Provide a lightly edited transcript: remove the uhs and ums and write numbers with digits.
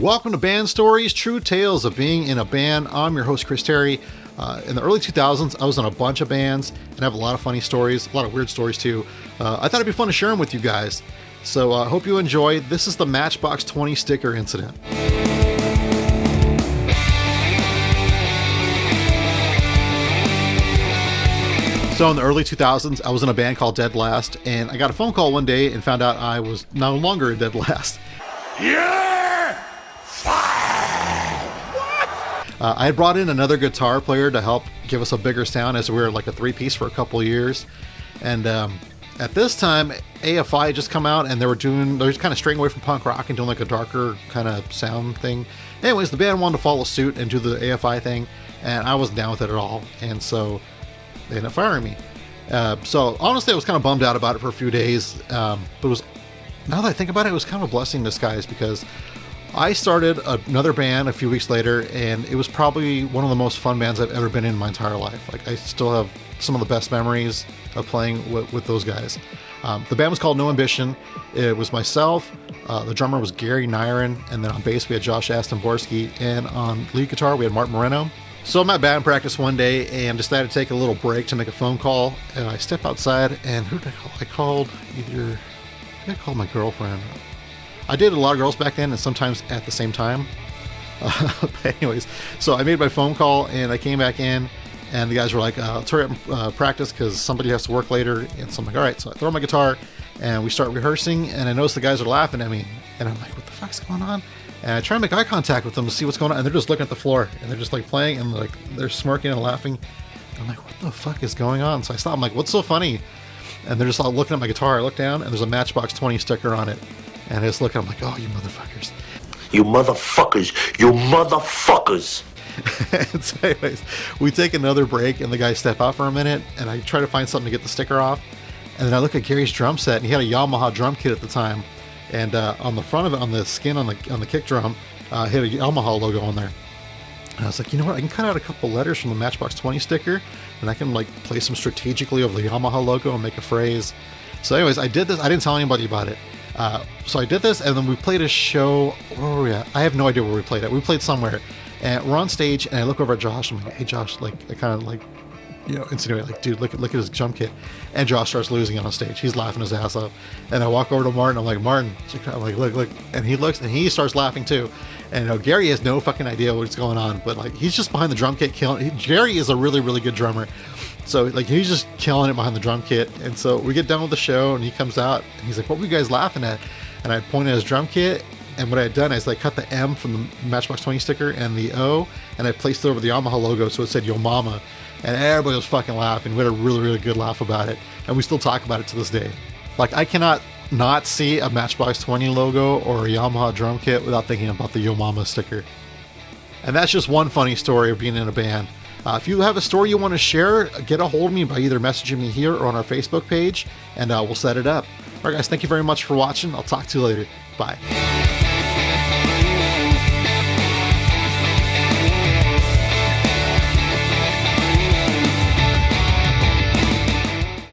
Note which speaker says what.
Speaker 1: Welcome to Band Stories, True Tales of Being in a Band. I'm your host, Chris Terry. In the early 2000s, I was in a bunch of bands and I have a lot of funny stories, a lot of weird stories too. I thought it'd be fun to share them with you guys. So I hope you enjoy. This is the Matchbox 20 sticker incident. So in the early 2000s, I was in a band called Dead Last, and I got a phone call one day and found out I was no longer in Dead Last.
Speaker 2: You're fired! What?
Speaker 1: I had brought in another guitar player to help give us a bigger sound, as we were like a three-piece for a couple of years. And at this time, AFI had just come out, and they were kind of straying away from punk rock and doing like a darker kind of sound thing. Anyways, the band wanted to follow suit and do the AFI thing, and I wasn't down with it at all. And so they ended up firing me. So honestly, I was kind of bummed out about it for a few days. But it was, now that I think about it, it was kind of a blessing in disguise, because I started another band a few weeks later, and it was probably one of the most fun bands I've ever been in my entire life. Like, I still have some of the best memories of playing with those guys. The band was called No Ambition. It was myself, the drummer was Gary Nyron, and then on bass we had Josh Aston-Borski, and on lead guitar we had Martin Moreno. So I'm at band practice one day and decided to take a little break to make a phone call, and I step outside, and who did I call? I called my girlfriend. I dated a lot of girls back then, and sometimes at the same time. But anyways, so I made my phone call, and I came back in, and the guys were like, let's hurry up and practice because somebody has to work later. And so I'm like, all right. So I throw my guitar, and we start rehearsing, and I notice the guys are laughing at me, and I'm like, what the fuck's going on? And I try to make eye contact with them to see what's going on, and they're just looking at the floor, and they're just like playing, and like they're smirking and laughing. And I'm like, what the fuck is going on? So I stop. I'm like, what's so funny? And they're just all looking at my guitar. I look down, and there's a Matchbox 20 sticker on it. And I just look at them like, oh, you motherfuckers.
Speaker 2: You motherfuckers. You motherfuckers.
Speaker 1: And so anyways, we take another break, and the guys step out for a minute, and I try to find something to get the sticker off. And then I look at Gary's drum set, and he had a Yamaha drum kit at the time. And on the front of it, on the skin on the kick drum, had a Yamaha logo on there. And I was like, you know what? I can cut out a couple letters from the Matchbox 20 sticker, and I can like place them strategically over the Yamaha logo and make a phrase. So anyways, I did this. I didn't tell anybody about it. So I did this, and then we played a show. Where were we at? I have no idea where we played at. We played somewhere, and we're on stage, and I look over at Josh. I'm like, hey, Josh, like, I kind of like, you know, insinuate, like, dude, look at his drum kit. And Josh starts losing it on stage. He's laughing his ass off. And I walk over to Martin. I'm like, Martin, I'm like, look. And he looks, and he starts laughing too. And you know, Gary has no fucking idea what's going on, but like, he's just behind the drum kit killing. Gary is a really, really good drummer. So like, he's just killing it behind the drum kit. And so we get done with the show, and he comes out, and he's like, what were you guys laughing at? And I pointed at his drum kit, and what I had done is I cut the M from the Matchbox 20 sticker and the O, and I placed it over the Yamaha logo, so it said Yo Mama. And everybody was fucking laughing. We had a really, really good laugh about it. And we still talk about it to this day. Like, I cannot not see a Matchbox 20 logo or a Yamaha drum kit without thinking about the Yo Mama sticker. And that's just one funny story of being in a band. If you have a story you want to share, get a hold of me by either messaging me here or on our Facebook page, and we'll set it up. All right, guys, thank you very much for watching. I'll talk to you later. Bye.